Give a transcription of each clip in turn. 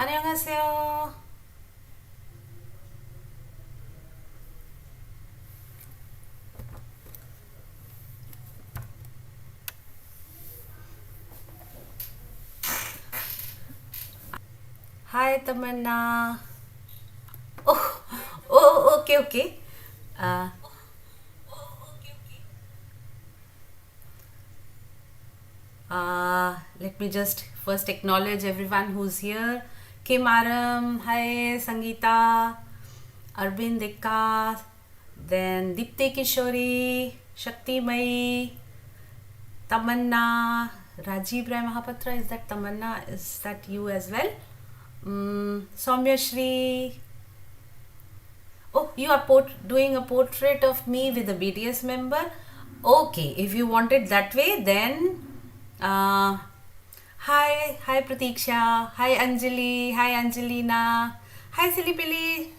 안녕하세요. Hi Tamanna. Oh, okay, okay. Uh, Let me just first acknowledge everyone who's here. Kim Aram, hi Sangeeta, Arvind Dekka, then Dipti Kishori, Shakti Mai, Tamanna, Rajiv Rai Mahapatra. Is that Tamanna? Is that you as well? Soumya Shri. Oh, you are doing a portrait of me with a BTS member? Okay, if you want it that way, then hi Pratiksha, hi Anjali, hi Angelina, hi Silipili,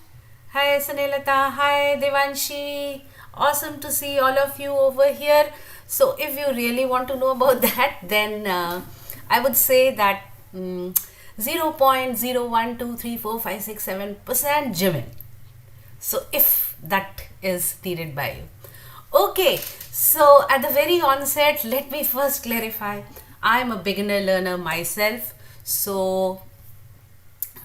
hi Sanelata, hi Devanshi. Awesome to see all of you over here. So if you really want to know about that, then I would say that 0.01234567% Jimin. So if that is needed by you. Okay, so at the very onset, let me first clarify. I'm a beginner learner myself, so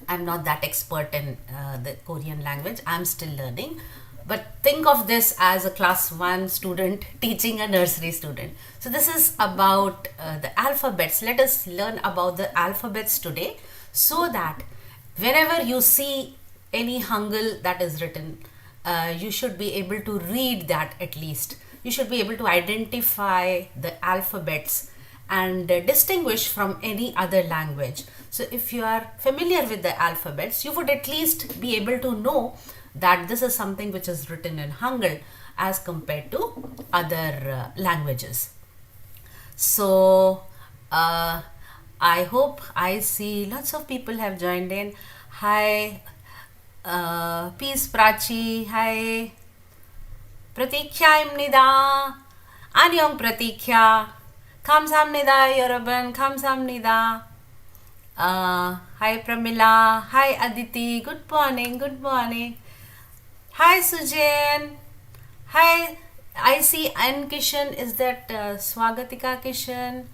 I'm not that expert in the Korean language. I'm still learning. But think of this as a class 1 student teaching a nursery student. So this is about the alphabets. Let us learn about the alphabets today, so that whenever you see any Hangul that is written, you should be able to read that at least. You should be able to identify the alphabets and distinguish from any other language. So if you are familiar with the alphabets, you would at least be able to know that this is something which is written in Hangul as compared to other languages. So I hope I see lots of people have joined in. Hi Peace Prachi, hi Pratikyaimnida, Anyong Pratikya, Kamsamnida Yeorobun, Kamsamnida. Hi Pramila, hi Aditi, good morning, good morning. Hi Sujan, hi, I see N Kishan, is that Swagatika Kishan?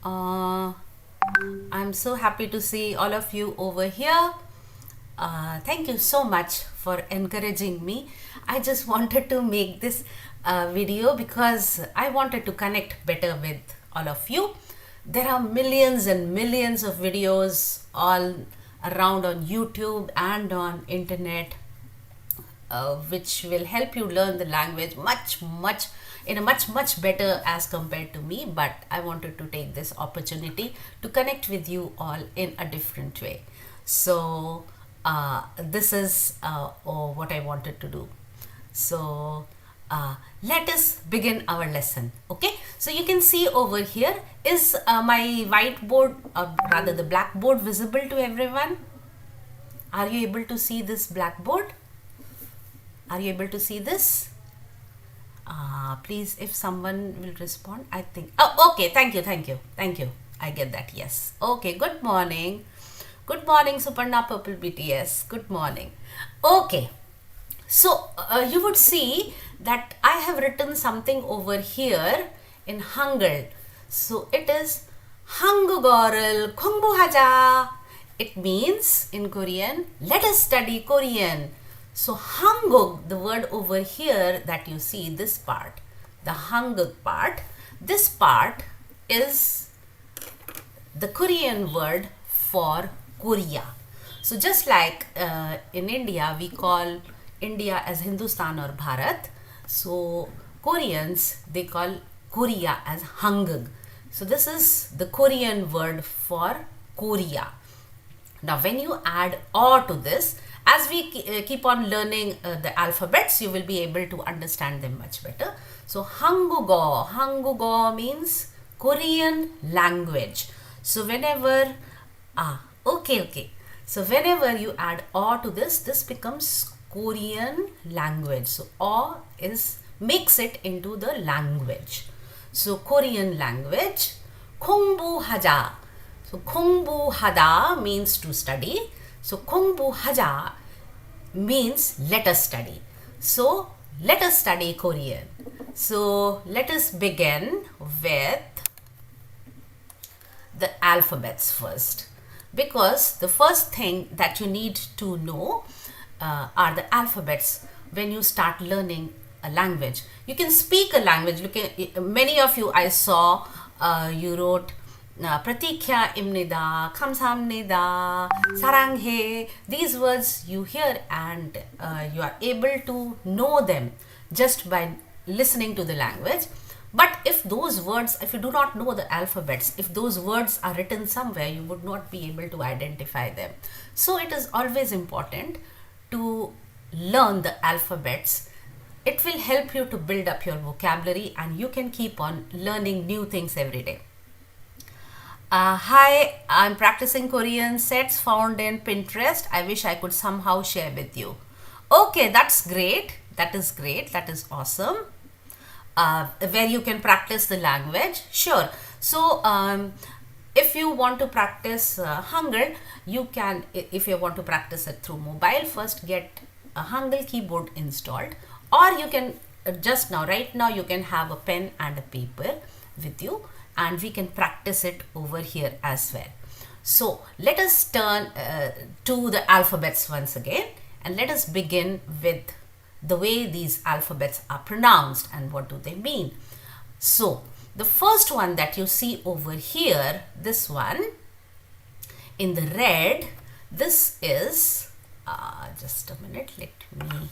I'm so happy to see all of you over here. Thank you so much for encouraging me. I just wanted to make this video because I wanted to connect better with all of you. There are millions and millions of videos all around on YouTube and on internet which will help you learn the language much better as compared to me. But I wanted to take this opportunity to connect with you all in a different way. So this is what I wanted to do. So let us begin our lesson. Okay, so you can see over here, is my whiteboard, rather the blackboard, visible to everyone? Are you able to see this blackboard? Are you able to see this? Please, if someone will respond, I think. Oh, okay, thank you. I get that, yes. Okay, good morning. Good morning, Suparna Purple BTS. Good morning. Okay, so you would see that I have written something over here in Hangul. So it is 한국어를 공부하자. It means in Korean, let us study Korean. So Hanguk, the word over here that you see, this part, the Hanguk part, this part is the Korean word for Korea. So just like in India, we call India as Hindustan or Bharat. So Koreans, they call Korea as Hanguk. So this is the Korean word for Korea. Now when you add O to this, as we keep on learning the alphabets, you will be able to understand them much better. So 한국어 means Korean language. So whenever okay. So whenever you add O to this, this becomes Korean language. So O makes it into the language. So Korean language, 공부하자. So 공부하다 means to study. So 공부하자 means let us study. So let us study Korean. So let us begin with the alphabets first, because the first thing that you need to know are the alphabets when you start learning a language. You can speak a language. Many of you I saw you wrote pratikya imnida, kamsamnida, saranghe. These words you hear and you are able to know them just by listening to the language. But if those words, if you do not know the alphabets, if those words are written somewhere, you would not be able to identify them. So it is always important to learn the alphabets. It will help you to build up your vocabulary and you can keep on learning new things every day. Hi, I'm practicing Korean sets found in Pinterest. I wish I could somehow share with you. Okay, that's great. That is great. That is awesome. Where you can practice the language. Sure. So, if you want to practice Hangul, you can, if you want to practice it through mobile, first get a Hangul keyboard installed, or you can just now, right now, you can have a pen and a paper with you, and we can practice it over here as well. So let us turn to the alphabets once again, and let us begin with the way these alphabets are pronounced and what do they mean. So the first one that you see over here, this one in the red, this is just a minute, let me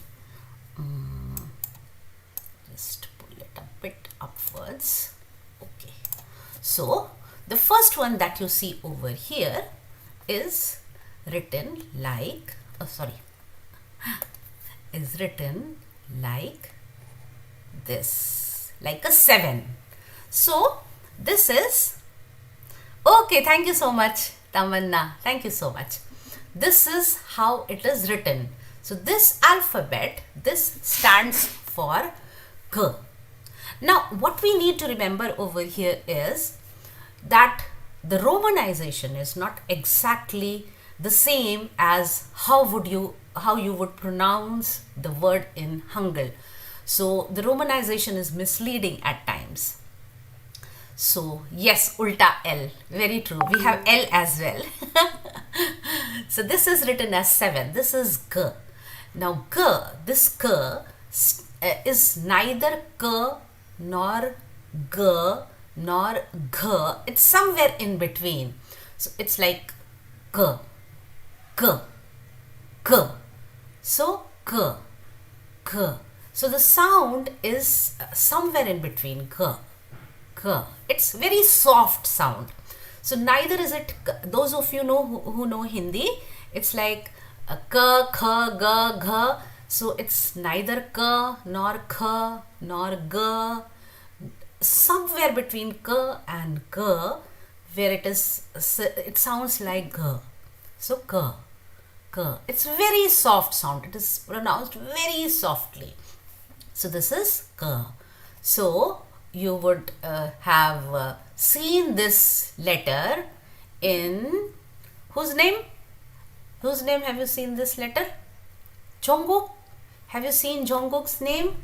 just pull it a bit upwards. Okay, so the first one that you see over here is written like is written like this, like a 7. So this is, okay, thank you so much Tamanna, thank you so much. This is how it is written. So this alphabet, this stands for G. Now what we need to remember over here is that the romanization is not exactly the same as how you would pronounce the word in Hangul. So the romanization is misleading at times. So yes, ulta L, very true. We have L as well. So this is written as 7. This is G. Now G, this G is neither K nor G nor G. It's somewhere in between. So it's like G, G, G. So G, G. So the sound is somewhere in between G, G. It's very soft sound. So neither is it, those of you know who know Hindi, it's like K, K, G, G. So it's neither K nor K nor G. Somewhere between K and G, where it sounds like G. So G, G. It's very soft sound. It is pronounced very softly. So this is G. So you would have seen this letter in whose name? Whose name have you seen this letter? Jungkook. Have you seen Jungkook's name?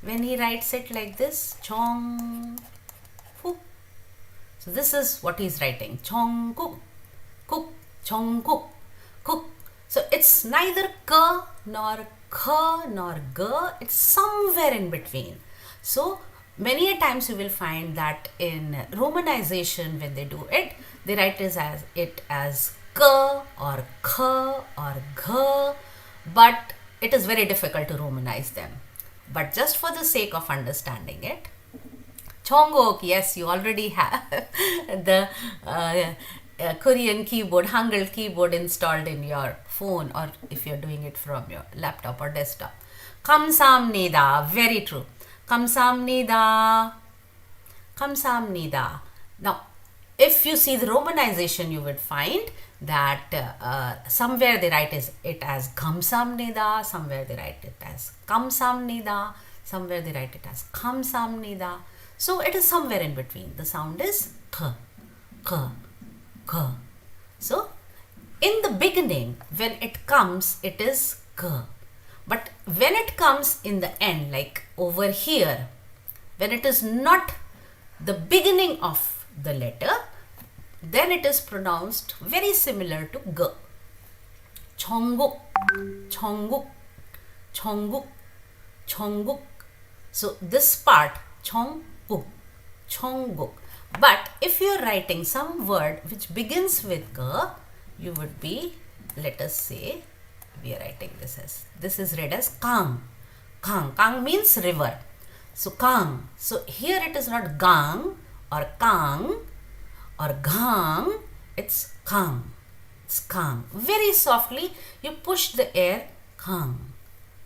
When he writes it like this, Jongkook. So this is what he's writing, Jongkook, Kook, Jongkook, Kook. So it's neither K nor K nor G, it's somewhere in between. So many a times you will find that in romanization, when they do it, they write it as K or K or G, but it is very difficult to romanize them. But just for the sake of understanding it, Jongkook, yes, you already have the Korean keyboard, Hangul keyboard installed in your phone, or if you're doing it from your laptop or desktop. Kamsamnida, very true. Kamsamnida, Kamsamnida. Now, if you see the romanization, you would find that somewhere they write it as Kamsamnida, somewhere they write it as Kamsamnida, somewhere they write it as Kamsamnida. So it is somewhere in between. The sound is K, K, K. So In the beginning, when it comes, it is G. But when it comes in the end, like over here, when it is not the beginning of the letter, then it is pronounced very similar to G. Chongguk, chongguk, chongguk, chongguk. So this part, chongguk, chongguk. But if you are writing some word which begins with G, you would be, let us say, we are writing this is read as Kang. Kang. Kang means river. So Kang. So here it is not Gang or Kang or Gang. It's Kang. It's Kang. Very softly you push the air. Kang.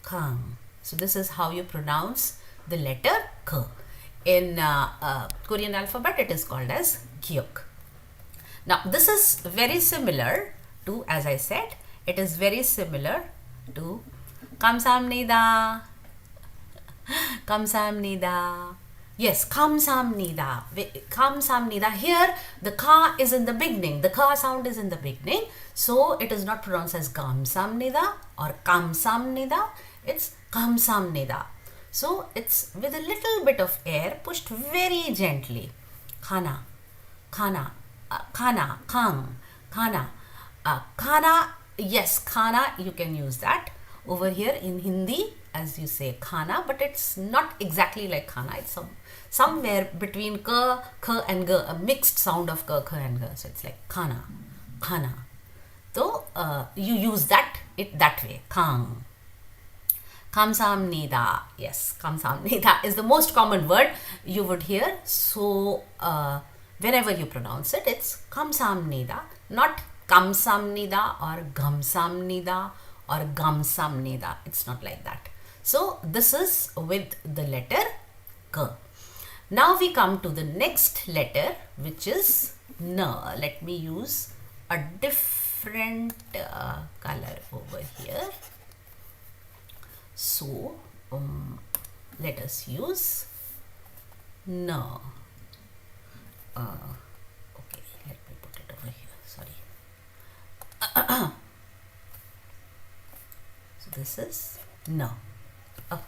Kang. So this is how you pronounce the letter K. In Korean alphabet it is called as Kyuk. Now this is very similar to, as I said, it is very similar to 감사합니다. 감사합니다. Yes, 감사합니다. 감사합니다. Here the ka is in the beginning. The ka sound is in the beginning. So it is not pronounced as 감사합니다 or 감사합니다. It's 감사합니다. So it's with a little bit of air pushed very gently. Khana, khana, khana, kang, khana, khana. Yes, khana, you can use that over here in Hindi as you say khana, but it's not exactly like khana. It's somewhere between k and g, a mixed sound of k and g. So it's like khana, khana. So you use that way, kang. 감사합니다. Yes, 감사합니다 is the most common word you would hear. So whenever you pronounce it, it's 감사합니다, not 감사합니다 or 감사합니다 or 감사합니다. It's not like that. So this is with the letter K. Now we come to the next letter, which is N. Let me use a different color over here. So let us use N. Okay, let me put it over here. Sorry. So this is N. Oh,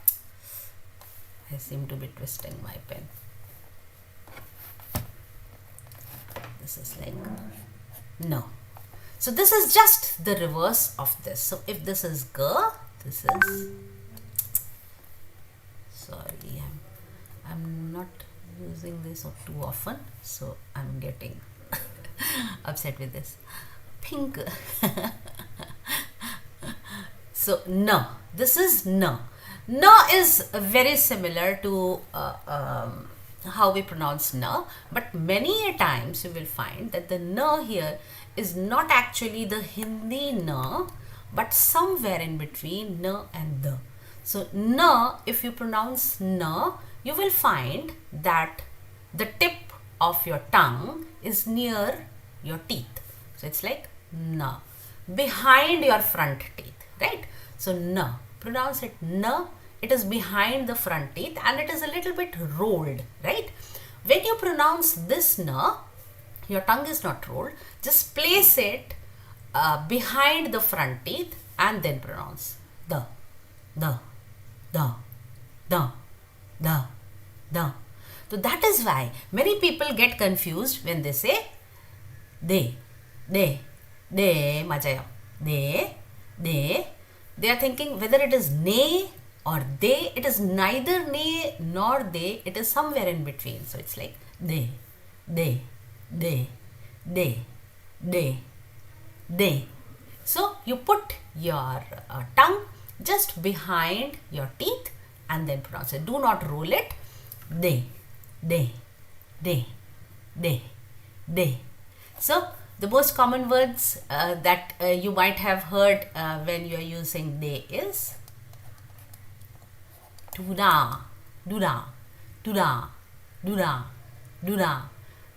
I seem to be twisting my pen. This is like no. So this is just the reverse of this. So if this is G, this is, sorry, I'm not using this too often, so I'm getting upset with this. Pink. So no, this is no. No is very similar to how we pronounce no, but many a times you will find that the no here is not actually the Hindi no, but somewhere in between no and the. So no, if you pronounce no, you will find that the tip of your tongue is near your teeth. So it's like no, behind your front teeth, right? So no, pronounce it no. It is behind the front teeth and it is a little bit rolled, right? When you pronounce this no, your tongue is not rolled. Just place it behind the front teeth and then pronounce the. So that is why many people get confused when they say de, 맞아요. De. They are thinking whether it is ne or they. It is neither ne nor they. It is somewhere in between. So it's like de. So you put your tongue just behind your teeth and then pronounce it. Do not roll it. De. So the most common words that you might have heard when you are using de is duna.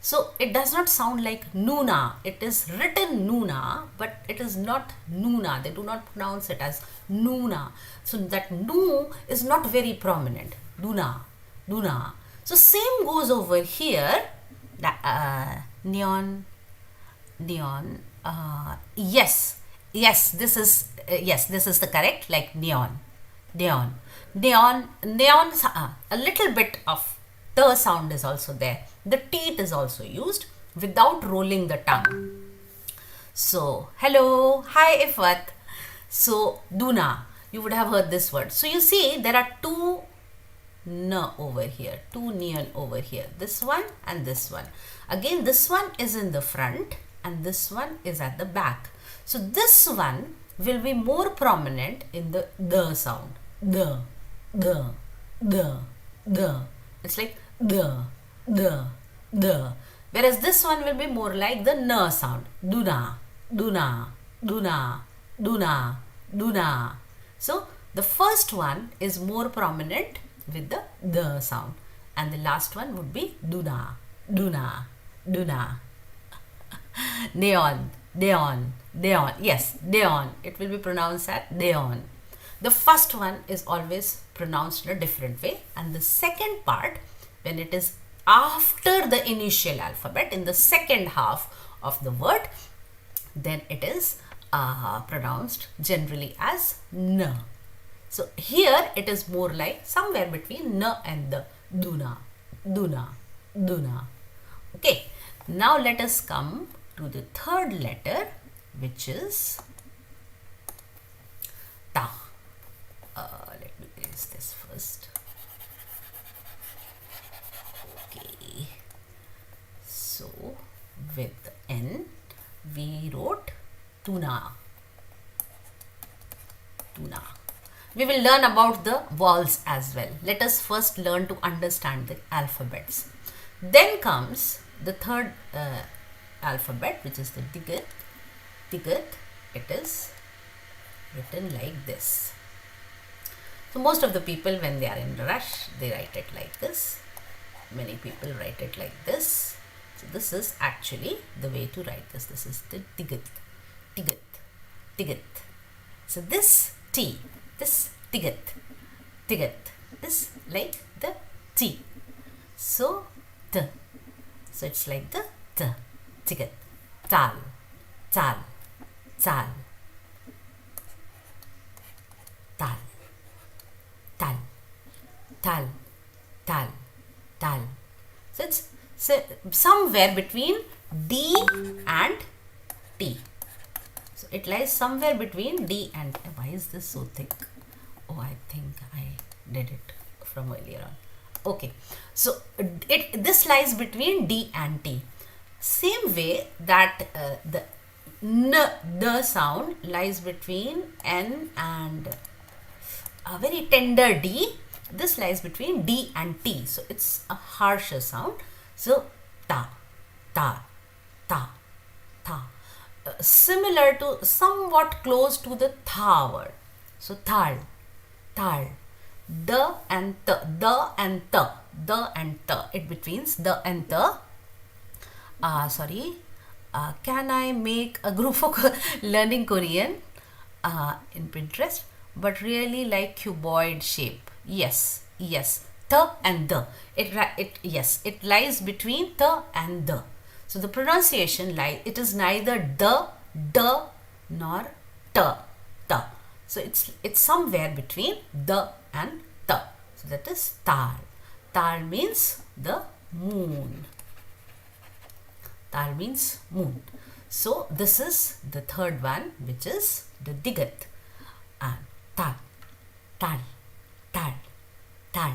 So it does not sound like Nuna. It is written Nuna, but it is not Nuna. They do not pronounce it as Nuna. So that Nu is not very prominent. Duna. So same goes over here. Neon, Yes, this is the correct, like neon, neon, neon, neon. A little bit of the sound is also there. The teeth is also used without rolling the tongue. So, hello, hi Ifat. So, Duna, you would have heard this word. So, you see, there are two n over here, two neon over here. This one and this one. Again, this one is in the front and this one is at the back. So, this one will be more prominent in the sound. The. It's like the. Whereas this one will be more like the n sound. Duna, duna, duna, duna, duna. So the first one is more prominent with the sound, and the last one would be duna, duna, duna. Neon, neon, neon. Yes, neon. It will be pronounced as neon. The first one is always pronounced in a different way, and the second part, when it is after the initial alphabet, in the second half of the word, then it is pronounced generally as n. So here it is more like somewhere between n and the duna, duna, duna. Okay, now let us come to the third letter, which is ta. Let me erase this first. Okay, so with N we wrote tuna, tuna. We will learn about the vowels as well. Let us first learn to understand the alphabets. Then comes the third alphabet, which is the digat. Digat, it is written like this. So most of the people, when they are in rush, they write it like this. Many people write it like this. So this is actually the way to write this. This is the digat, digat, digat. So this T, this digat, digat is like the T. So t. So it's like the t, digat, tal, tal, tal, tal, tal, tal, tal, tal. So it's somewhere between D and T. So it lies somewhere between D and T. Why is this so thick? Oh, I think I did it from earlier on. Okay, so this lies between D and T. Same way that the sound lies between N and a very tender D. This lies between D and T. So it's a harsher sound. So ta, ta, ta, ta. Similar to, somewhat close to the tha word. So thal, thal. The and the and the and the. It betweens the and the. Can I make a group for learning Korean in Pinterest? But really like cuboid shape. Yes, yes. The and the. It lies between the and the. So the pronunciation it is neither the nor the. So it's somewhere between the and the. So that is tal. Tal means the moon. Tal means moon. So this is the third one, which is the digat. And tal, tal, tal, tal.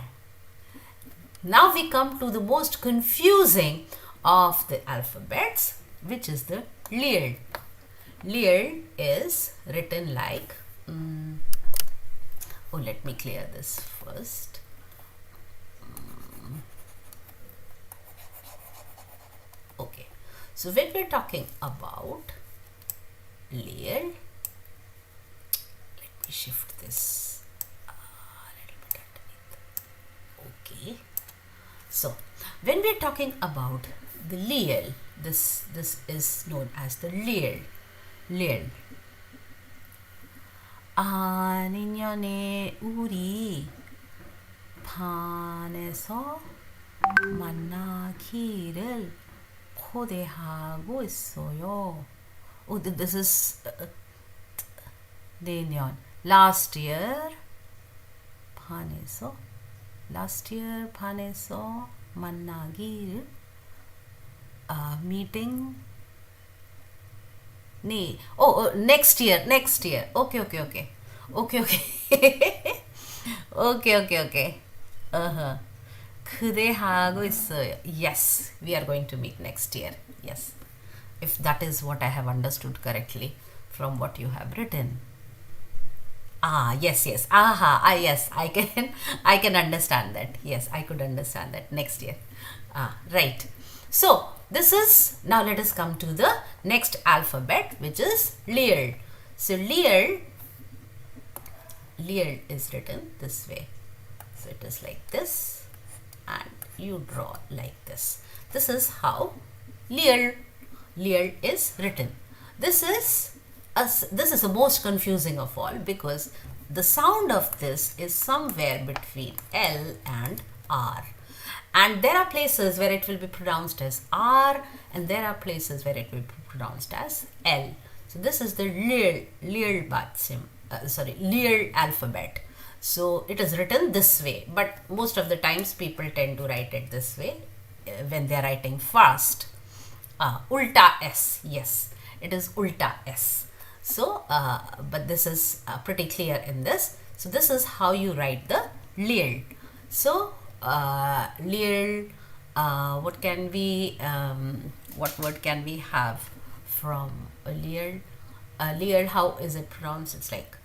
Now we come to the most confusing of the alphabets, which is the Lear. Lear is written like, let me clear this first. Okay, so when we're talking about Lear, let me shift this a little bit underneath. Okay, so when we're talking about the Lear, this is known as the Lear. Lear. 내년에 우리 반에서 만나기를 고대하고 있어요. Oh, this is 내년. Last year 반에서 만나기를 meeting next year. Okay. 그대하고 있어요. Yes, we are going to meet next year. Yes, if that is what I have understood correctly from what you have written. Yes. Yes, I can understand that. Yes, I could understand that. Next year. Right. So this is, now let us come to the next alphabet, which is Lear. So Lear is written this way. So it is like this, and you draw like this. This is how Lear is written. This is the most confusing of all, because the sound of this is somewhere between L and R. And there are places where it will be pronounced as R, and there are places where it will be pronounced as L. So this is the Lear alphabet. So it is written this way, but most of the times people tend to write it this way when they are writing fast. Ulta S, yes, it is Ulta S. So, but this is pretty clear in this. So this is how you write the Lear. So Lear, what word can we have from Lear? Lear, how is it pronounced? It's like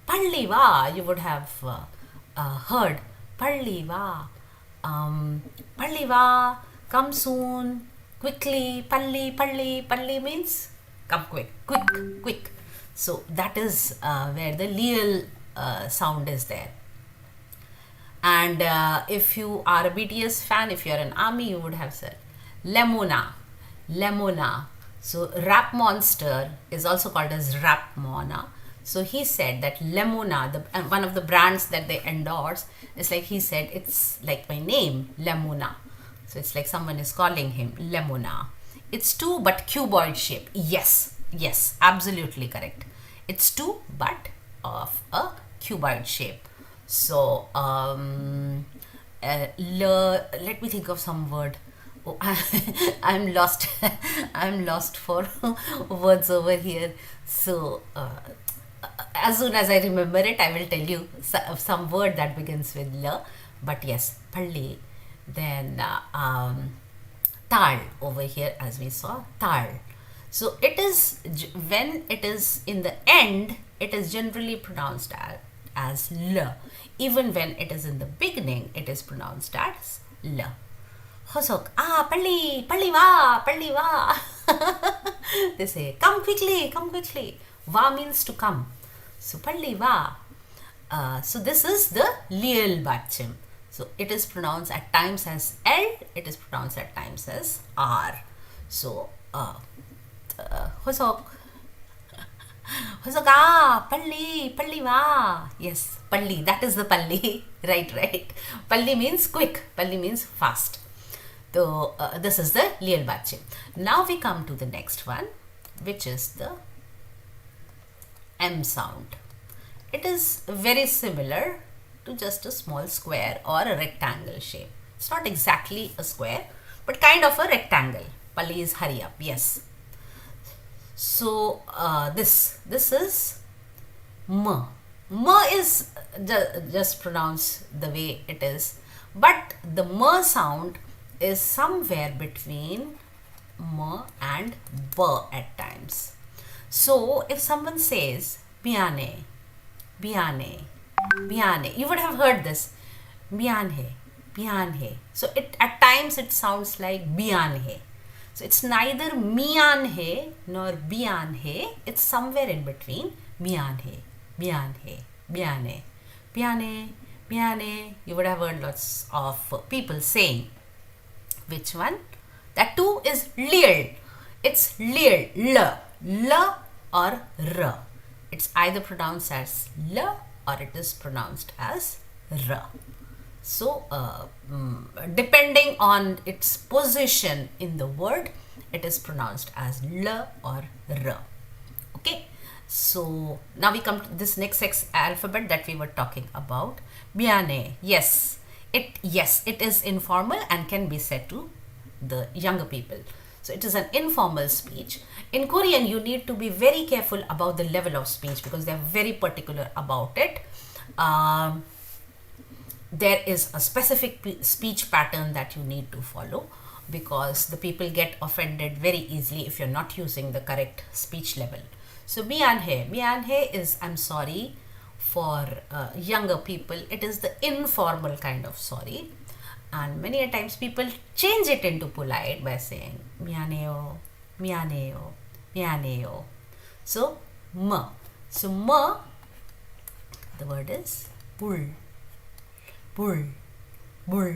Palliva. You would have heard Palliva. Palliva, come soon, quickly. Palli means come quick. So that is where the Lear sound is there. And if you are a BTS fan, if you are an ARMY, you would have said Lemona. So Rap Monster is also called as Rapmona. So he said that Lemona, one of the brands that they endorse, is like, he said, it's like my name, Lemona. So it's like someone is calling him Lemona. It's two but cuboid shape. Yes, absolutely correct. It's two but of a cuboid shape. So let me think of some word. Oh, I'm lost. I'm lost for words over here. So as soon as I remember it, I will tell you some word that begins with L. But yes, Palli. Then Tal over here, as we saw, Tal. So it is, when it is in the end, it is generally pronounced as L. Even when it is in the beginning, it is pronounced as L. Hosok, Palli va. They say, come quickly. Va means to come. So Palli va. So this is the Leal Bachim. So it is pronounced at times as L, it is pronounced at times as R. So Hosok, Palli va. Yes, Palli, that is the Palli. Right. Palli means quick, Palli means fast. So this is the Leal Bachim. Now we come to the next one, which is the M sound. It is very similar to just a small square or a rectangle shape. It's not exactly a square, but kind of a rectangle. Palli is hurry up, yes. So this is M. M is just pronounced the way it is, but the M sound is somewhere between M and B at times. So if someone says Biane, you would have heard this, Bianhe. So at times it sounds like Bianhe. So it's neither Mianhe nor Bianhe. It's somewhere in between. Biane. You would have heard lots of people saying. Which one? That too is Lear. It's Lear. L or R. It's either pronounced as L or it is pronounced as R. So depending on its position in the word, it is pronounced as L or R. So now we come to this next alphabet that we were talking about. Miane. Yes, it is informal and can be said to the younger people. So it is an informal speech. In Korean, you need to be very careful about the level of speech because they are very particular about it. There is a specific speech pattern that you need to follow because the people get offended very easily if you're not using the correct speech level. So mianhe is I'm sorry. For younger people, it is the informal kind of sorry, and many a times people change it into polite by saying mianeo, mianeo, mianeo. So the word is bull, bull, bull,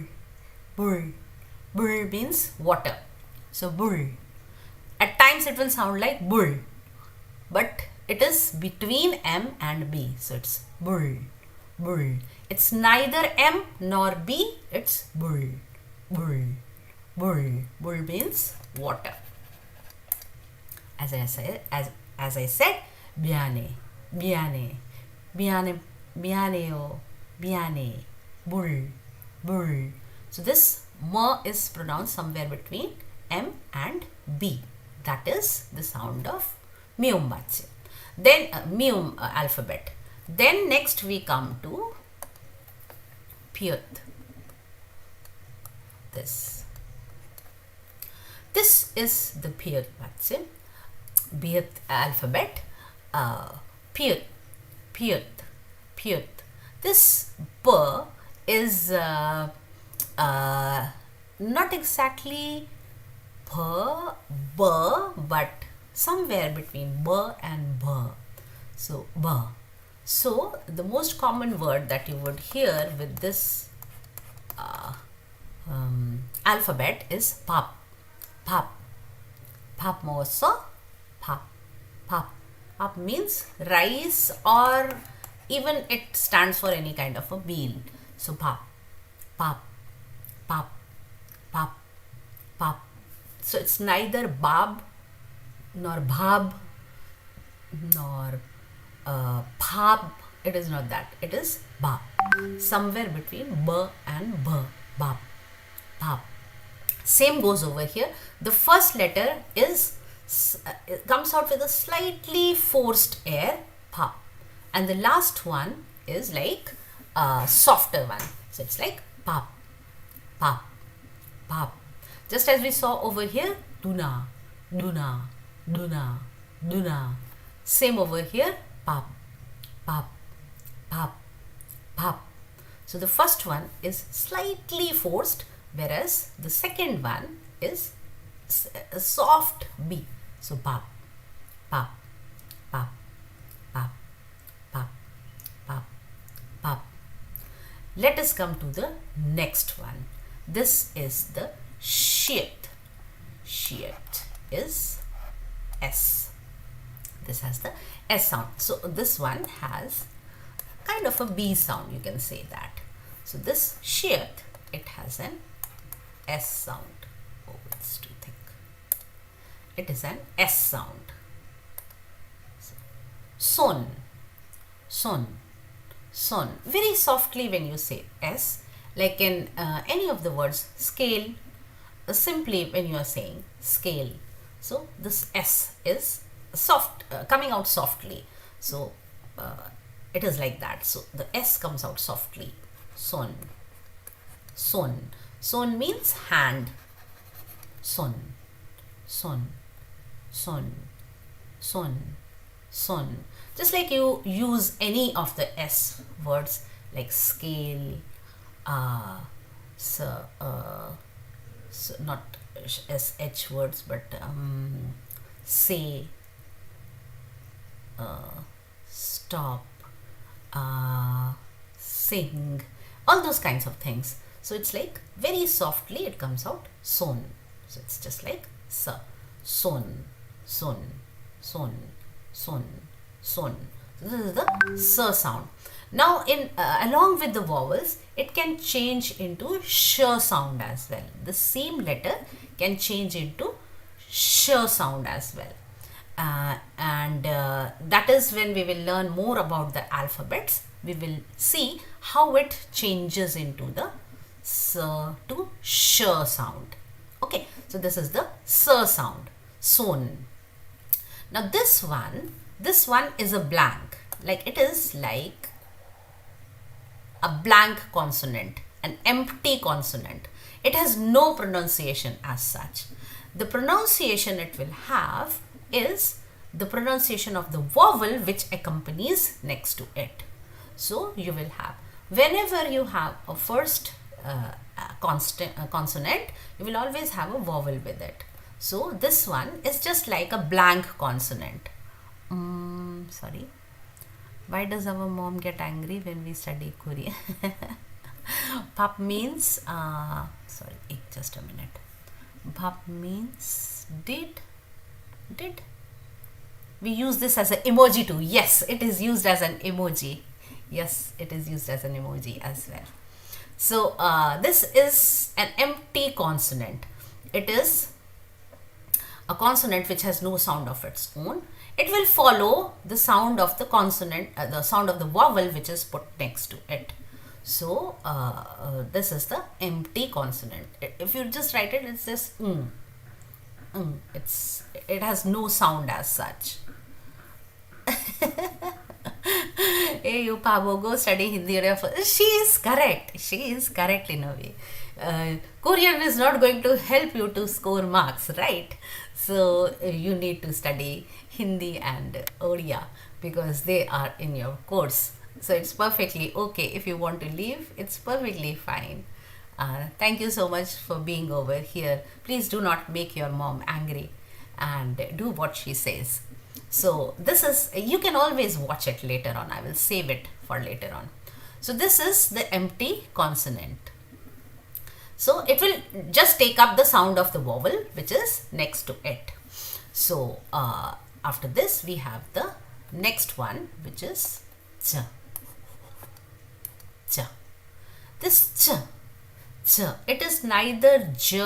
bull. Bull means water. So bull. At times it will sound like bull, but it is between M and B. So it's bull, bull. It's neither M nor B. It's bull, bull, bull. Bull means water. As I said, biane, biane, biane, bianeo, biane, bull, bull. So this ma is pronounced somewhere between M and B. That is the sound of mium bache. Then mium alphabet. Then next we come to pyut. This is the pyut bache. Pyut alphabet. Pyut, pyut, pyut. This p is not exactly p, b, but somewhere between b and b. So b. So the most common word that you would hear with this alphabet is pap. Pap. Pap moso. Pap. Pap. Pap means rice, or even it stands for any kind of a meal. So pap. Pap. Pap. Pap. Pap. So it's neither bab nor bhab nor bhab. It is not that. It is bab. Somewhere between b and b. Bab. Bab. Same goes over here. The first letter is comes out with a slightly forced air, pa, and the last one is like a softer one. So it's like pap, pap, pap. Just as we saw over here, duna, duna, duna, duna. Same over here, pap, pap, pap, pap. So the first one is slightly forced, whereas the second one is a soft B. So pap, pap, pap, pap, pap, pap, pap. Let us come to the next one. This is the shit. Shit is S. This has the S sound. So this one has kind of a B sound, you can say that. So this shit, it has an S sound. Oh, it's too thick. It is an S sound. Son, son, son. Very softly when you say S, like in any of the words, scale, simply when you are saying scale. So this S is soft, coming out softly. So it is like that. So the S comes out softly. Son, son. Son means hand. Son, son, son, son, son. Just like you use any of the S words like scale, not SH words, but say, stop, sing, all those kinds of things. So it's like very softly it comes out son. So it's just like sa, son, son, son, son, son. So this is the sa sound. Now in along with the vowels, it can change into sh sound as well. The same letter can change into sh sound as well. and that is when we will learn more about the alphabets. We will see how it changes into the s to sh sound. Okay, so this is the s sound, son. Now this one is a blank, like it is like a blank consonant, an empty consonant. It has no pronunciation as such. The pronunciation it will have is the pronunciation of the vowel which accompanies next to it. So you will have, whenever you have a first consonant, you will always have a vowel with it. So this one is just like a blank consonant. Sorry. Why does our mom get angry when we study Korean? Pap means, sorry, just a minute. Pap means did. We use this as an emoji too. Yes, it is used as an emoji. Yes, it is used as an emoji as well. So this is an empty consonant. It is a consonant which has no sound of its own. It will follow the sound of the consonant, the sound of the vowel which is put next to it. So this is the empty consonant. If you just write it, it's just it has no sound as such. Hey, you Pabo, go study Hindi. She is correct. She is correct in a way. Korean is not going to help you to score marks, right? So you need to study Hindi and Odia because they are in your course. So it's perfectly okay. If you want to leave, it's perfectly fine. Thank you so much for being over here. Please do not make your mom angry and do what she says. So this is, you can always watch it later on. I will save it for later on. So this is the empty consonant. So it will just take up the sound of the vowel which is next to it. So after this we have the next one which is ch. Ch. This ch. It is neither j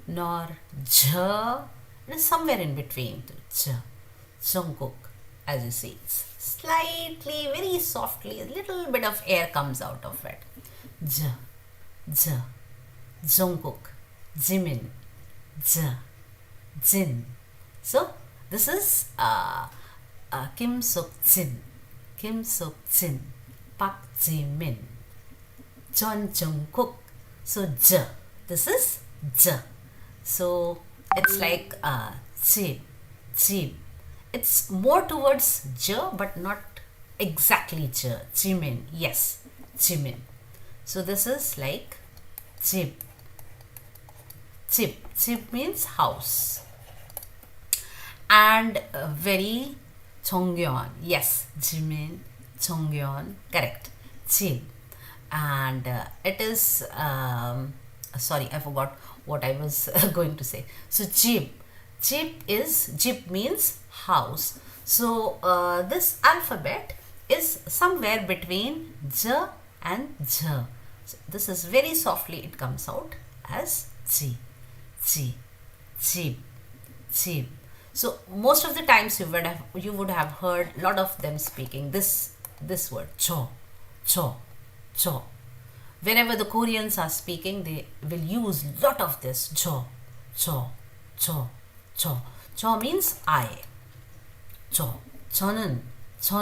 nor j. It is somewhere in between. Ch. Jungkook, as you see, it's slightly, very softly, a little bit of air comes out of it. J. Jungkook, Jimin, J. Jin. So this is Kim Suk Jin, Park Jimin, John Jungkook. So J. This is J. So it's like Jib. It's more towards J but not exactly J. Jimin. Yes, Jimin. So this is like Jib. Jib means house. And very Jongyeon. Yes, Jimin, Jongyeon. Correct. Jib. And it is, sorry, I forgot what I was going to say. So Jib. Jib means house. So this alphabet is somewhere between J and J. So this is very softly, it comes out as Jib. So most of the times you would have heard a lot of them speaking this word cho. Whenever the Koreans are speaking, they will use lot of this cho. Cho means I. 저, 저는, 초,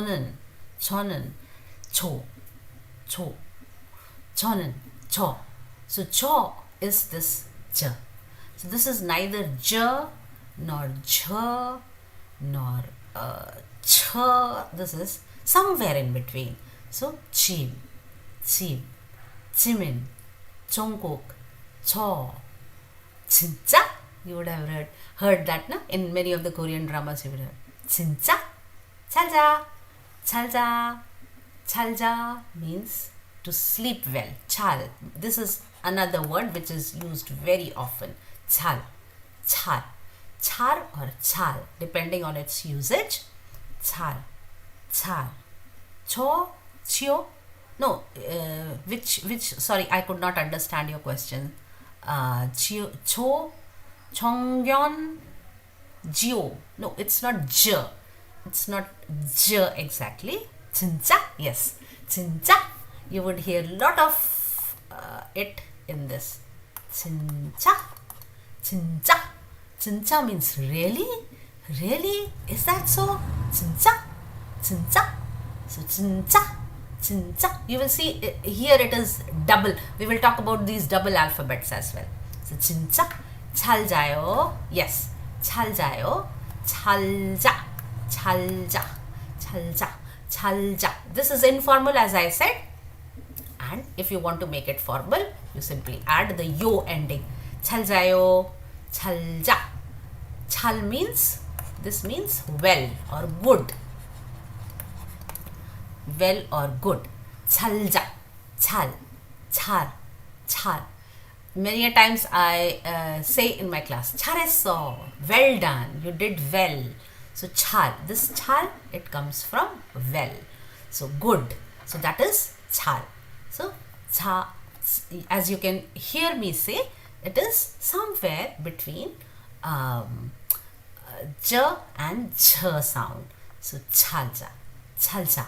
저는, 저. So cho is this j. So this is neither j nor j nor ch. This is somewhere in between. So Jib, Jimin, Jungkook, 저. 진짜? You would have heard that, no? In many of the Korean dramas you would have. 진짜? 잘자 means to sleep well. 잘. This is another word which is used very often. 잘 or 잘, depending on its usage. 잘. 치요? No, which, sorry, I could not understand your question. 정견, Geo. No, it's not J. It's not J exactly. 진짜? Yes. 진짜? You would hear a lot of it in this. 진짜? 진짜? 진짜 means really? Really? Is that so? 진짜? 진짜? So 진짜? 진짜? You will see here it is double. We will talk about these double alphabets as well. So 진짜? 잘 자요. Yes. 잘 자요. 잘 자. 잘 자. 잘 자. 잘 자. This is informal as I said. And if you want to make it formal, you simply add the yo ending. 잘 자요. 잘 자. 잘 means, this means well or good. Well or good. 잘 자. 잘. 잘. 잘. Many a times I say in my class, 잘했어. Well done. You did well. So 잘. This 잘, it comes from well. So good. So that is 잘. So 자, as you can hear me say, it is somewhere between j and ch sound. So 찰자, 찰자,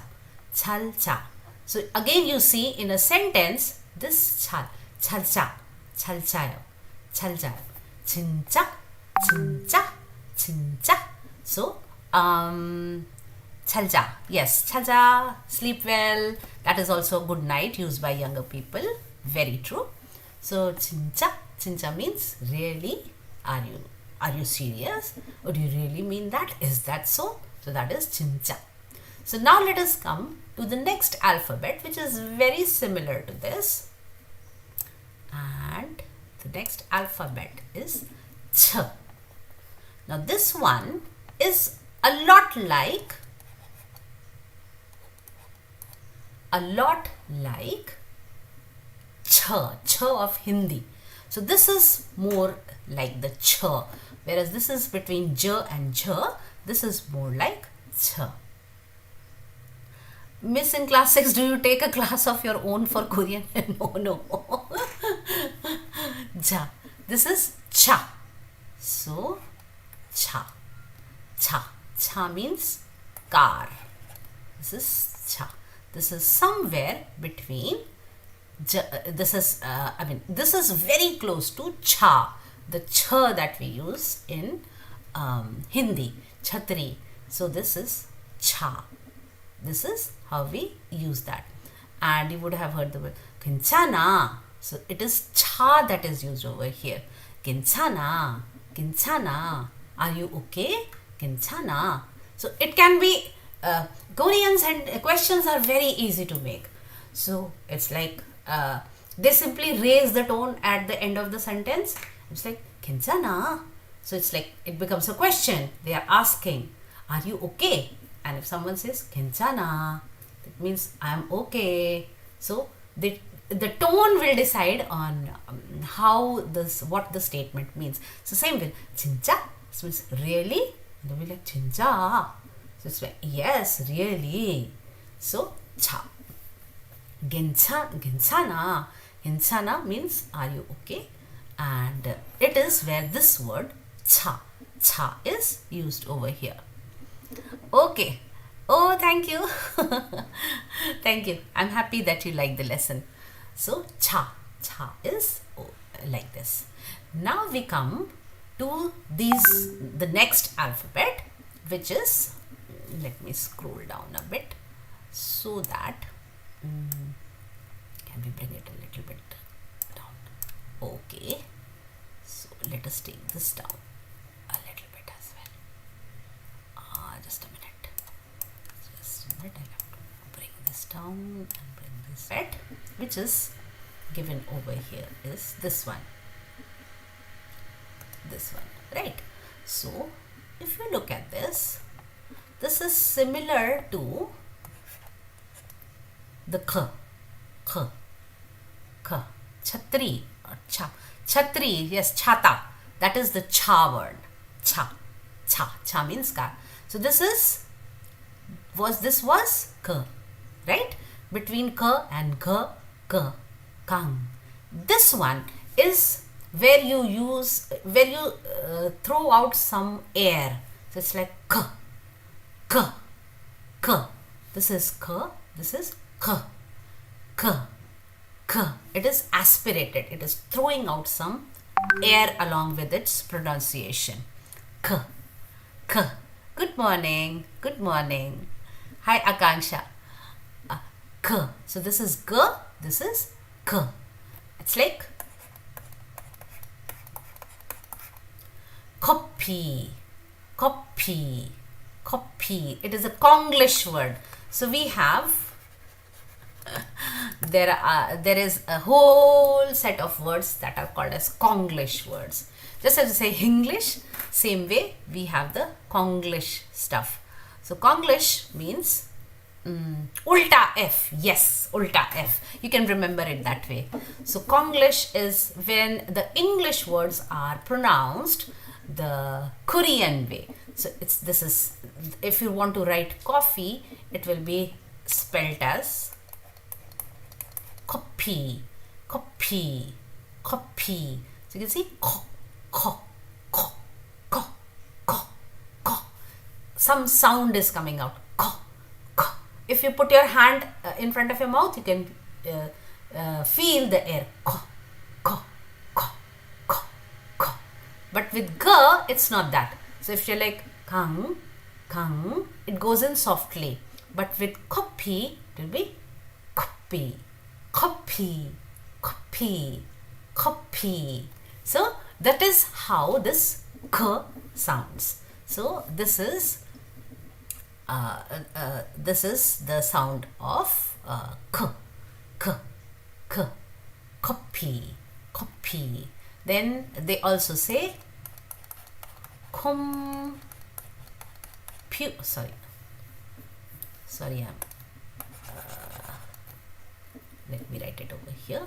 찰자. So again you see in a sentence this 찰, 찰자, 찰자요, 찰자요. 진짜, 진짜, 진짜. So 찰자. Yes, 찰자, sleep well. That is also good night used by younger people. Very true. So 진짜, 진짜 means really. Are you serious? Or do you really mean that? Is that so? So that is 진짜. So now let us come to the next alphabet, which is very similar to this. And the next alphabet is ch. Now this one is a lot like ch of Hindi. So this is more like the ch, whereas this is between j and j. This is more like ch. Miss, in class 6, do you take a class of your own for Korean? No. Ja. This is cha. So cha. Cha means car. This is cha. This is somewhere between this is very close to cha, the ch that we use in Hindi, chhatri. So this is cha. This is how we use that. And you would have heard the word kinchana. So it is cha that is used over here. Kinchana, kinchana. Are you okay? Kinchana. So it can be Koreans, and questions are very easy to make. So it's like they simply raise the tone at the end of the sentence. It's like 괜찮아. So it's like it becomes a question. They are asking, are you okay? And if someone says 괜찮아, that means I am okay. So the tone will decide on what the statement means. So same way, 진짜, so means really. And they'll be like 진짜. So it's like yes, really. So 차. 괜찮아. 괜찮아 means are you okay? And it is where this word cha is used over here. Okay. Oh, thank you. Thank you. I'm happy that you like the lesson. So cha is like this. Now we come to the next alphabet, which is, let me scroll down a bit so that can we bring it a little bit down? Okay, so let us take this down a little bit as well. Just a minute. I'll have to bring this down and bring this set, which is given over here is this one, right? So if you look at this is similar to the k, chhatri or cha. Chhatri, yes, chata. That is the cha word. Cha means car. So this was k, right? Between k and k, kang. This one is where you throw out some air. So it's like k, k, k. This is k, this is k, k, k. It is aspirated. It is throwing out some air along with its pronunciation. K, k. Good morning. Good morning. Hi, Akanksha. K. So this is g, this is k. It's like copy, copy, copy. It is a Konglish word. So we have there is a whole set of words that are called as Konglish words. Just as you say English, same way we have the Konglish stuff. So Konglish means ulta F. Yes, ulta F. You can remember it that way. So Konglish is when the English words are pronounced the Korean way. So this is, if you want to write coffee, it will be spelled as copy, copy, copy. So you can see ko, ko, ko, ko, ko, ko. Some sound is coming out. Ko, ko. If you put your hand in front of your mouth, you can feel the air. Ko, ko, ko, ko, ko. But with g, it's not that. So if you're like kang, kang, it goes in softly. But with copy, it will be copy, copy, copy, copy. So that is how this k sounds. So this is the sound of k, k, k, copy, copy. Then they also say sorry, let me write it over here.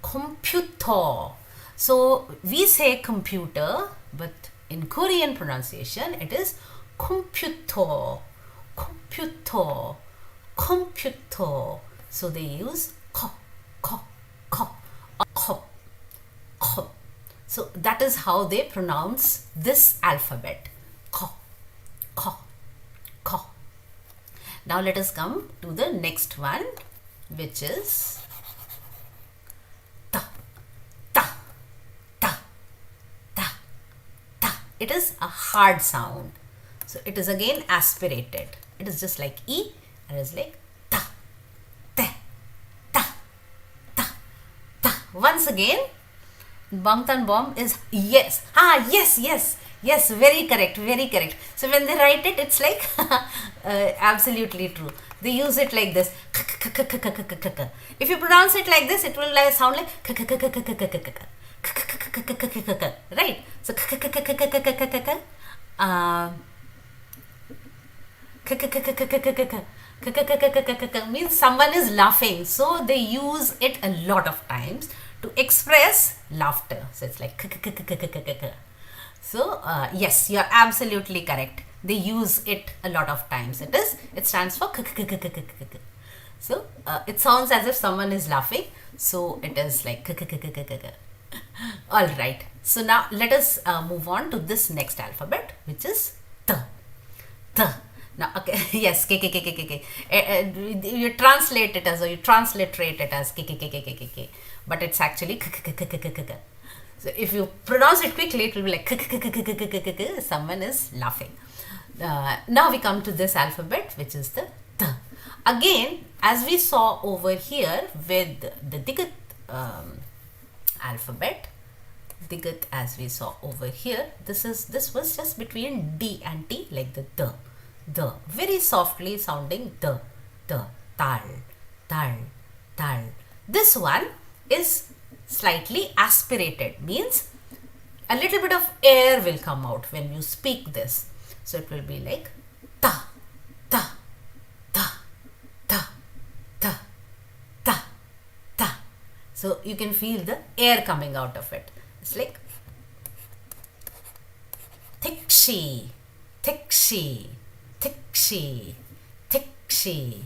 Computer. So we say computer, but in Korean pronunciation it is computer, computer, computer. So they use ko, ko, ko, ko, ko. So that is how they pronounce this alphabet. Ko, ko, ko. Now let us come to the next one, which is ta, ta, ta, ta, ta. It is a hard sound. So it is again aspirated. It is just like E, and it is like ta, te, ta, ta, ta. Once again, Bangtan Bomb is yes. Yes, very correct, very correct. So when they write it, it's like absolutely true. They use it like this. If you pronounce it like this, it will sound like right. So means someone is laughing. So they use it a lot of times to express laughter. So it's like so yes, you're absolutely correct. They use it a lot of times. It stands for so it sounds as if someone is laughing. So it is like all right. So now let us move on to this next alphabet, which is T. T. Now, okay, yes, k. You translate it as, or you transliterate it as k, but it's actually k. So if you pronounce it quickly, it will be like someone is laughing. Now we come to this alphabet, which is the T. Again, as we saw over here with the Digat alphabet, Digat as we saw over here, this was just between D and T, like the very softly sounding tal. This one is slightly aspirated, means a little bit of air will come out when you speak this. So it will be like ta, ta, ta, ta, ta, ta, ta. So you can feel the air coming out of it. It's like tikshi, tikshi, tikshi, tikshi,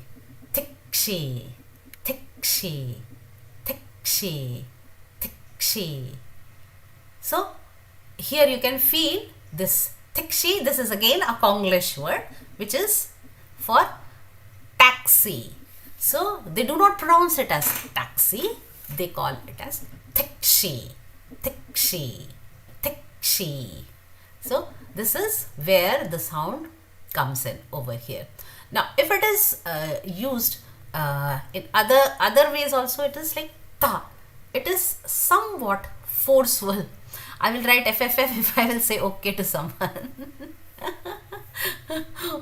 tikshi, tikshi, tikshi, tikshi. So here you can feel this tikshi. This is again a Konglish word which is for taxi. So they do not pronounce it as taxi, they call it as tikshi, tikshi, tikshi. So this is where the sound comes in over here. Now if it is used in other ways also, it is like ta. It is somewhat forceful. I will write FFF if I will say okay to someone.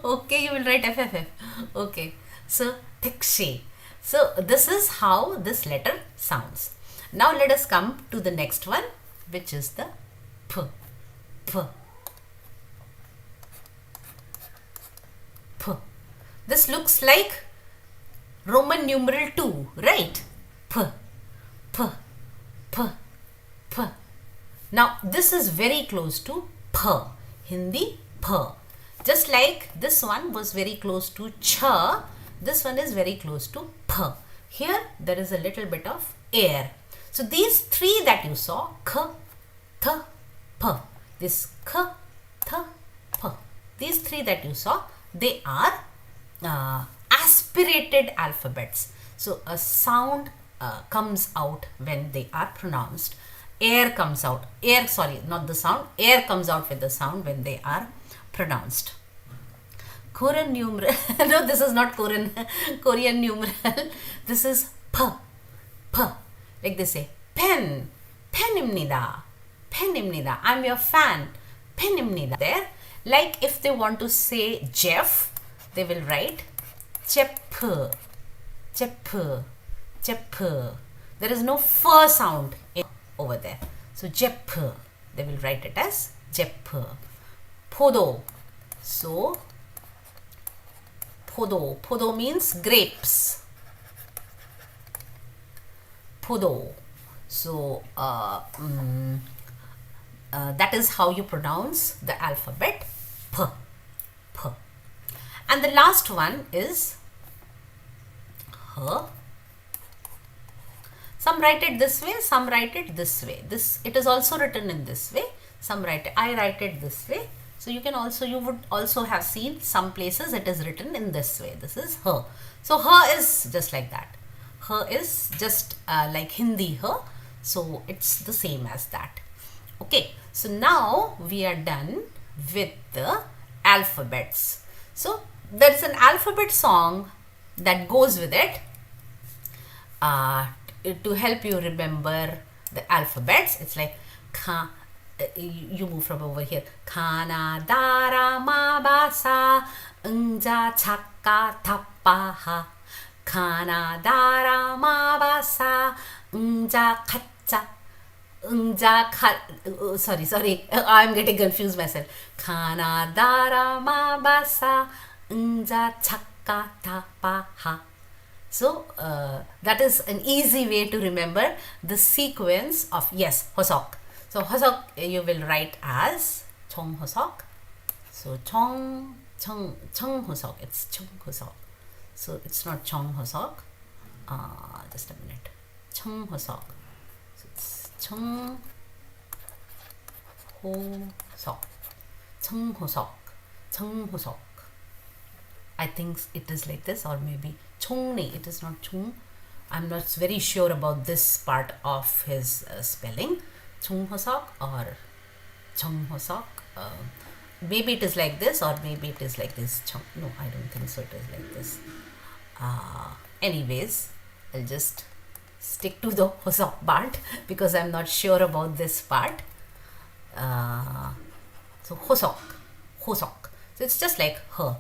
Okay, you will write FFF. Okay. So tikshi. So this is how this letter sounds. Now let us come to the next one, which is the p. P. P. This looks like Roman numeral 2, right? P. P. P. P. Now this is very close to p. Hindi p. Just like this one was very close to cha, this one is very close to p. Here there is a little bit of air. So these three that you saw, k, th, p, this k, th, p, these three that you saw, they are aspirated alphabets. So a sound comes out when they are pronounced. Air comes out. Air, sorry, not the sound. Air comes out with the sound when they are pronounced. Korean numeral. No, this is not Korean numeral. This is p. P. Like they say, pen. Penimnida. Penimnida. I'm your fan. Penimnida. There. Like if they want to say Jeff, they will write Chep. Chep. Chep. There is no f sound over there. So Jep. They will write it as Jep. Podo. So Podo. Podo means grapes. Podo. So that is how you pronounce the alphabet P. P. And the last one is H. Some write it this way, some write it this way. It is also written in this way. Some write it, I write it this way. So you would also have seen some places it is written in this way. This is H. So H is just like that. H is just like Hindi H. So it's the same as that. Okay. So now we are done with the alphabets. So there is an alphabet song that goes with it to help you remember the alphabets. It's like you move from over here. Kana dara ma ba sa unja chakka tappa ha. Kana dara ma ba sa unja khacha unja kha. Sorry. I'm getting confused myself. Kana dara ma ba sa unja chakka tappa ha. So that is an easy way to remember the sequence of hosok. So hosok you will write as chong hosok. So chong hosok. It's chong hosok. So it's not chong hosok. Just a minute. Chong hosok. So it's chong hosok. Chong hosok. Chong hosok. I think it is like this, or maybe chongni. It is not chung. I'm not very sure about this part of his spelling. Chung hosok or chung hosok. Maybe it is like this, or maybe it is like this. No, I don't think so. It is like this. Anyways, I'll just stick to the hosok part because I'm not sure about this part. So hosok. So it's just like her.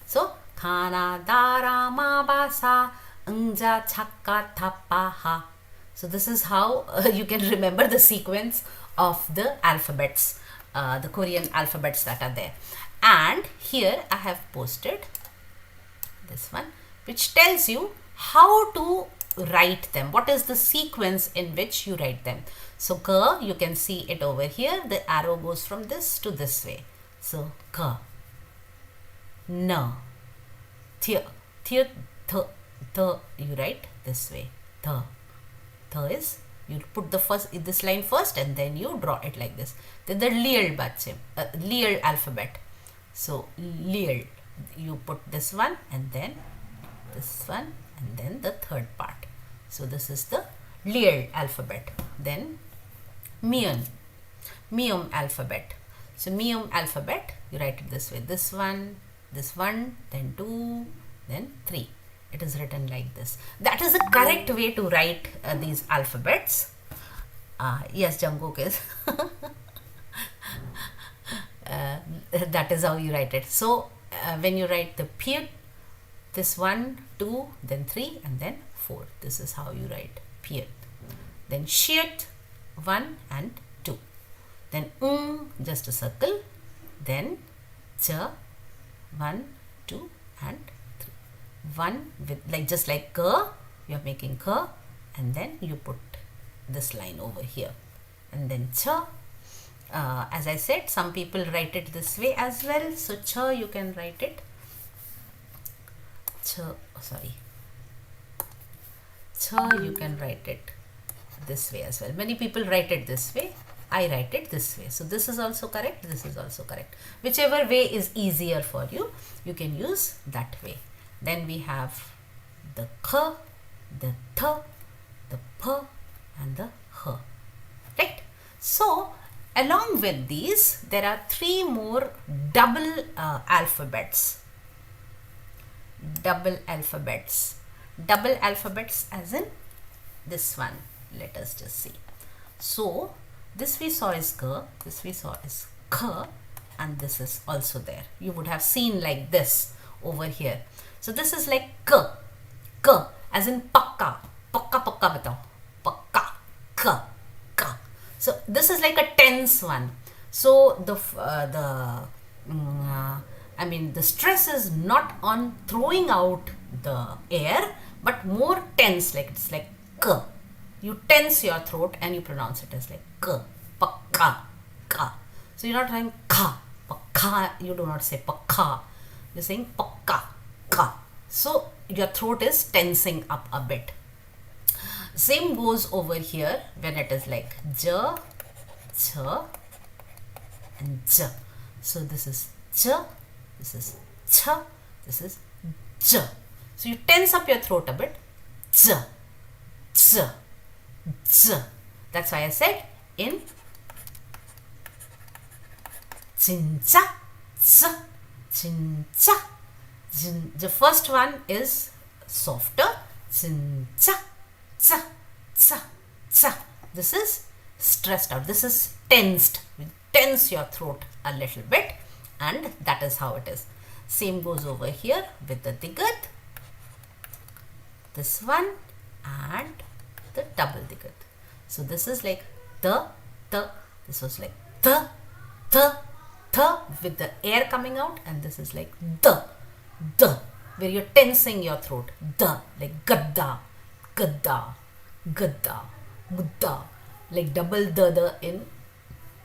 So kana dara ma ba sa unja chakka tappa ha. So this is how you can remember the sequence of the alphabets, the Korean alphabets that are there. And here I have posted this one, which tells you how to write them. What is the sequence in which you write them? So ka, you can see it over here. The arrow goes from this to this way. So ka, na, Th, th, th, you write this way. Th. Th is, you put the first, this line first and then you draw it like this. Then the Lear alphabet. So Lear, you put this one and then this one and then the third part. So this is the Lear alphabet. Then Meum alphabet. So Meum alphabet, you write it this way. This one, then 2, then 3. It is written like this. That is the correct way to write these alphabets. Yes, Jungkook is. That is how you write it. So when you write the Pyut, this 1, 2, then 3, and then 4. This is how you write Pyut. Then Shit, 1 and 2. Then just a circle. Then Ch, 1, 2, and 3. 1 with, like, just like K, you are making K, and then you put this line over here. And then Ch, as I said, some people write it this way as well. So Ch, you can write it. Ch, you can write it this way as well. Many people write it this way. I write it this way. So this is also correct. This is also correct. Whichever way is easier for you, you can use that way. Then we have the K, the Th, the P, and the H. Right? So along with these, there are 3 more double alphabets. Double alphabets as in this one. Let us just see. So this we saw is K, this we saw is K, and this is also there. You would have seen like this over here. So this is like K, as in pakka, batao, pakka, ka. So this is like a tense one. So the stress is not on throwing out the air, but more tense, like it's like K. You tense your throat and you pronounce it as like K, pakka, ka. So you're not saying ka, pakka, you do not say pakka. You're saying pakka, ka. So your throat is tensing up a bit. Same goes over here when it is like J, Ch, and J. So this is J, this is Ch, this is J. So you tense up your throat a bit. J, J, J. That's why I said in 진짜, j, 진짜. The first one is softer. 진짜, j, j, j. This is stressed out. This is tensed. You tense your throat a little bit, and that is how it is. Same goes over here with the digat. This one and the double digat. So this is like the. This was like the with the air coming out, and this is like the where you're tensing your throat. The, like gadda, mudda, like double the in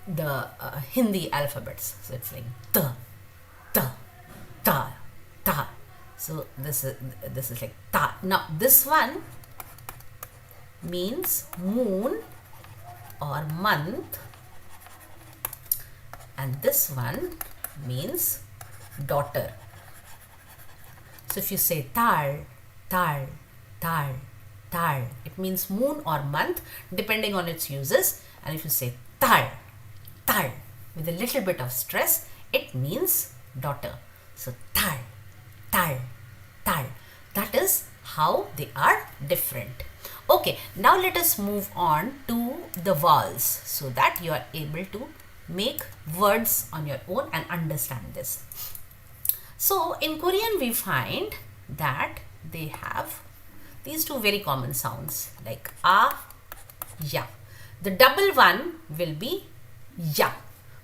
the Hindi alphabets. So it's like the, ta. So this is like ta. Now this one means moon or month, and this one means daughter. So if you say tar, it means moon or month depending on its uses. And if you say tar with a little bit of stress, it means daughter. So tar. That is how they are different. Okay, now let us move on to the vowels so that you are able to make words on your own and understand this. So in Korean we find that they have these two very common sounds like a, ya. The double one will be ya.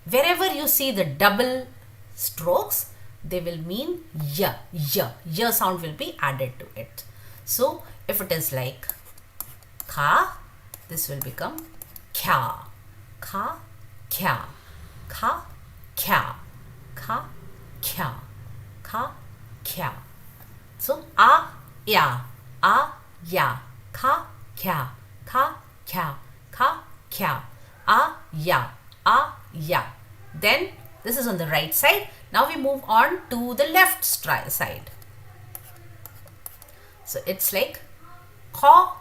Wherever you see the double strokes, they will mean ya. Ya sound will be added to it. So if it is like ka, this will become kya. Ka, kya. Ka, kya. Ka, kya. Ka, kya. So a, ya, ka, kya, ka, kya, a, ya. Then this is on the right side. Now we move on to the left side. So it's like kho,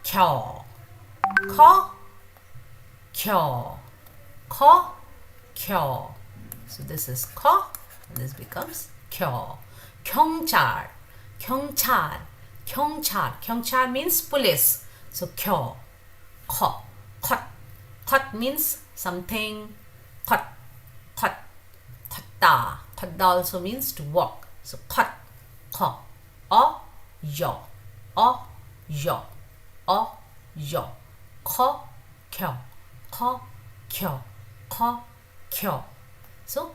kyo, kho, kyo, kho, kyo. So this is kho, and this becomes kyo. Kyongchar, kyongchar, kyongchar. Kyongchar means police. So kyo, kho, khot. Khot means something. Khot, khot, khotta. Khotta also means to walk. So khot, kho, o, yo, o, yo, o, yo. Kho, kyo, kho, kyo, kho, kyo. So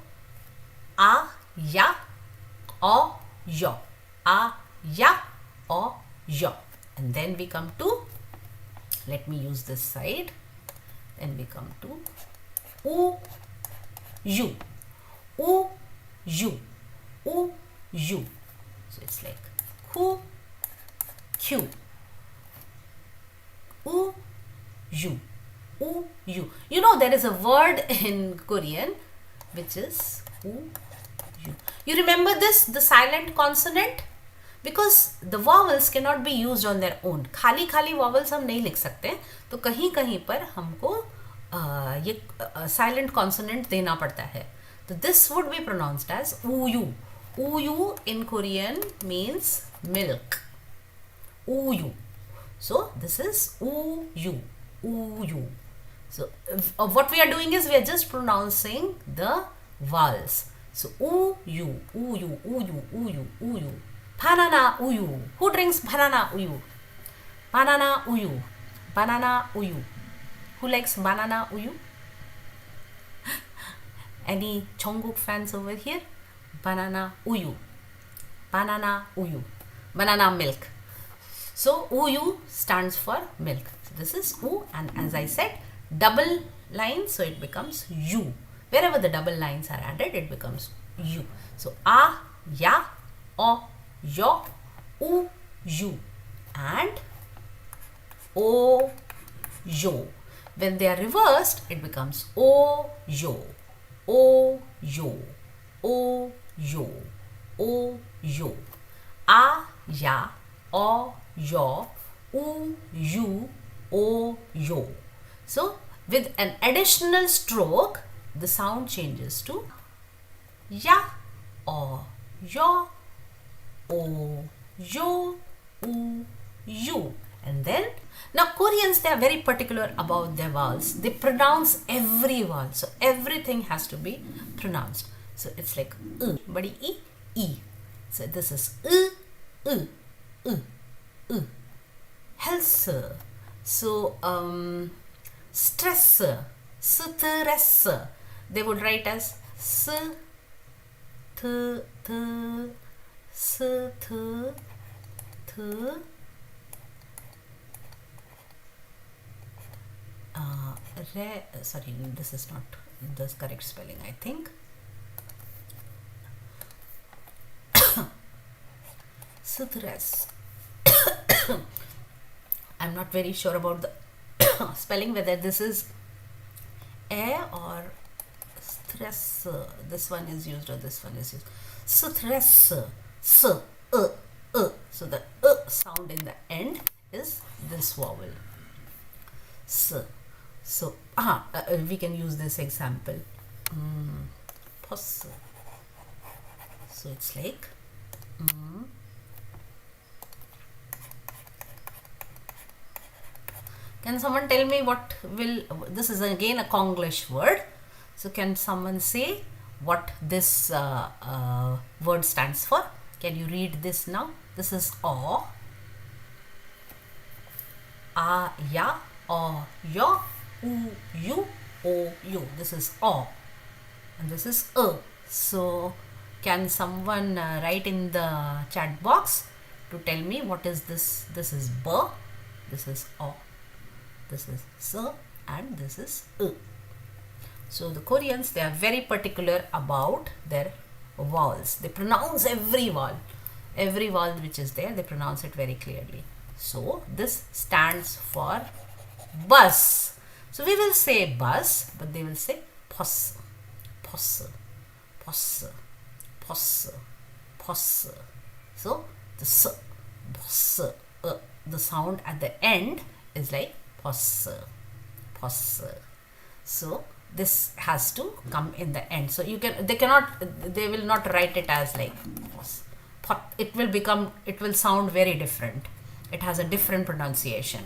a, ya, o, yo, a, ya, o, yo. And then we come to, let me use this side. Then we come to u, you, u, you, u, you. So it's like ku, q, u, you, u, you. You know there is a word in Korean which is u, you. You remember this, the silent consonant? Because the vowels cannot be used on their own. खाली खाली vowels हम नहीं लिख सकते, तो कहीं कहीं पर हमको ये silent consonant देना पड़ता है. So this would be pronounced as uyu. Uyu in Korean means milk. Uyu. So this is uyu. Uyu. So what we are doing is we are just pronouncing the vowels. So uyu, uyu, uyu, uyu, uyu. Banana uyu. Who drinks banana uyu? Banana uyu. Banana uyu. Who likes banana uyu? Any Jungkook fans over here? Banana uyu. Banana uyu. Banana milk. So uyu stands for milk. So this is u, and as I said, double line, so it becomes u. Wherever the double lines are added, it becomes u. So a, ya, o, yo, u, you, and o, yo. When they are reversed, it becomes o, yo, o, yo, o, yo, o, yo. A, ya, o, yo, u, you, o, yo. So with an additional stroke, the sound changes to ya, o, yo, o, yo, u, you. And then, now Koreans, they are very particular about their vowels. They pronounce every vowel. So everything has to be pronounced. So it's like badi e. So this is health. So stress, stress. They would write as s, th, s, th, sorry, this is not the correct spelling, I think. Stress. I'm not very sure about the spelling, whether this is a or stress. This one is used or this one is used. Stress. So the sound in the end is this vowel. So we can use this example. Pos. So it's like Can someone tell me what will, this is again a Konglish word. So can someone say what this word stands for? Can you read this now? This is o, a, ya, o, yo, u, you, o, you. This is o, and this is So can someone write in the chat box to tell me what is this? This is b, this is o, this is s, and this is So the Koreans, they are very particular about their vowels. They pronounce every vowel. every vowel which is there, they pronounce it very clearly. So this stands for bus. So we will say bus, but they will say pos, pos, pos, pos, pos. So the s, bus, the sound at the end is like pos, pos. So this has to come in the end. So they will not write it as like pos. It will sound very different. It has a different pronunciation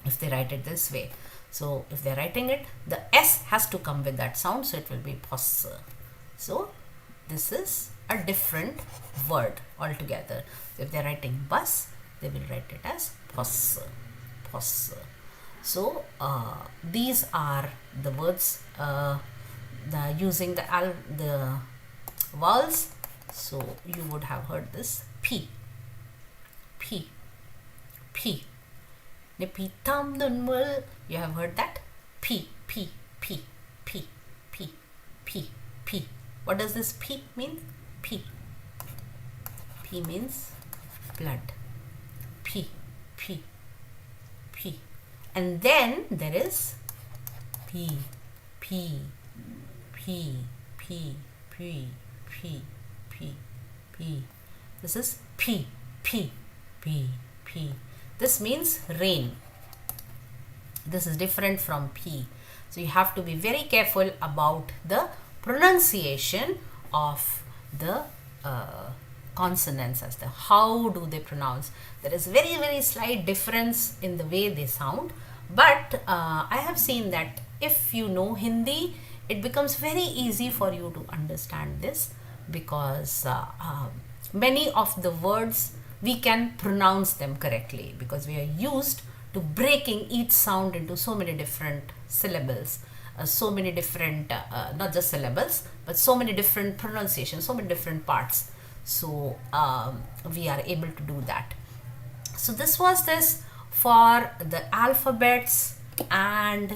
if they write it this way. So if they're writing it, the S has to come with that sound, so it will be pos. So this is a different word altogether. So if they're writing bus, they will write it as pos, pos. So these are the words using the vowels. So you would have heard this P, P, P. Nipitam dunmul. You have heard that P, P, P, P, P, P, P. What does this P mean? P. P means blood. P, P, P. And then there is P, P, P, P, P, P, P, P. This is P, P, P, P. This means rain. This is different from P. So you have to be very careful about the pronunciation of the consonants, as to how do they pronounce. There is very, very slight difference in the way they sound. But I have seen that if you know Hindi, it becomes very easy for you to understand this, because many of the words we can pronounce them correctly, because we are used to breaking each sound into so many different syllables, so many different, not just syllables, but so many different pronunciations, so many different parts. So we are able to do that. So this was this for the alphabets and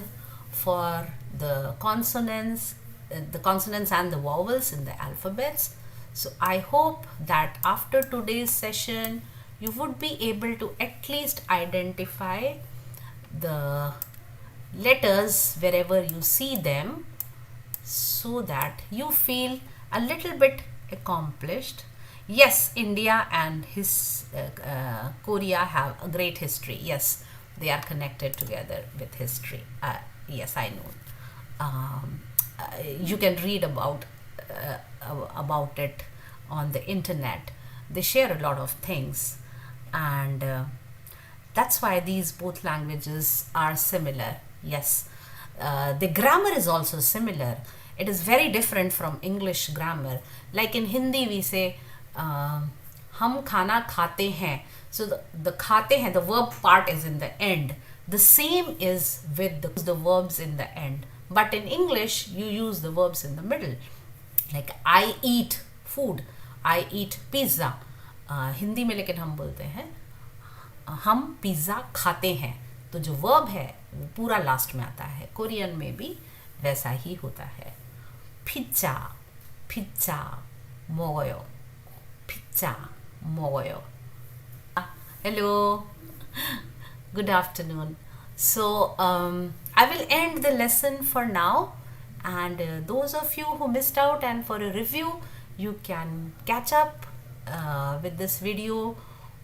for the consonants and the vowels in the alphabets. So I hope that after today's session, you would be able to at least identify the letters wherever you see them, so that you feel a little bit accomplished. Yes, India and Korea have a great history. Yes, they are connected together with history. Yes, I know. You can read about it on the internet. They share a lot of things, and that's why these both languages are similar. Yes, the grammar is also similar. It is very different from English grammar. Like in Hindi we say हम खाना खाते हैं. So the खाते हैं, the verb part is in the end. The same is with the verbs in the end. But in English, you use the verbs in the middle. Like I eat food, I eat pizza. Hindi में लेकिन हम बोलते हैं हम pizza खाते हैं, तो जो वर्ब है वो पूरा लास्ट में आता है. कोरियन में भी वैसा ही होता है. Pizza, pizza 먹어요, pizza 먹어요. Hello, good afternoon. So I will end the lesson for now, and those of you who missed out and for a review, you can catch up with this video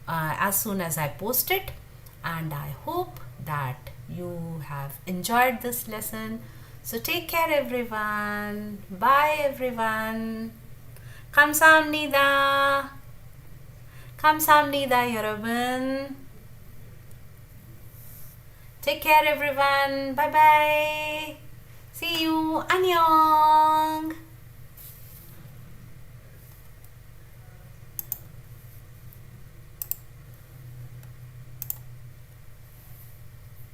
as soon as I post it. And I hope that you have enjoyed this lesson. So take care everyone. Bye everyone. 감사합니다. 감사합니다 여러분. Take care everyone. Bye bye. See you. 안녕.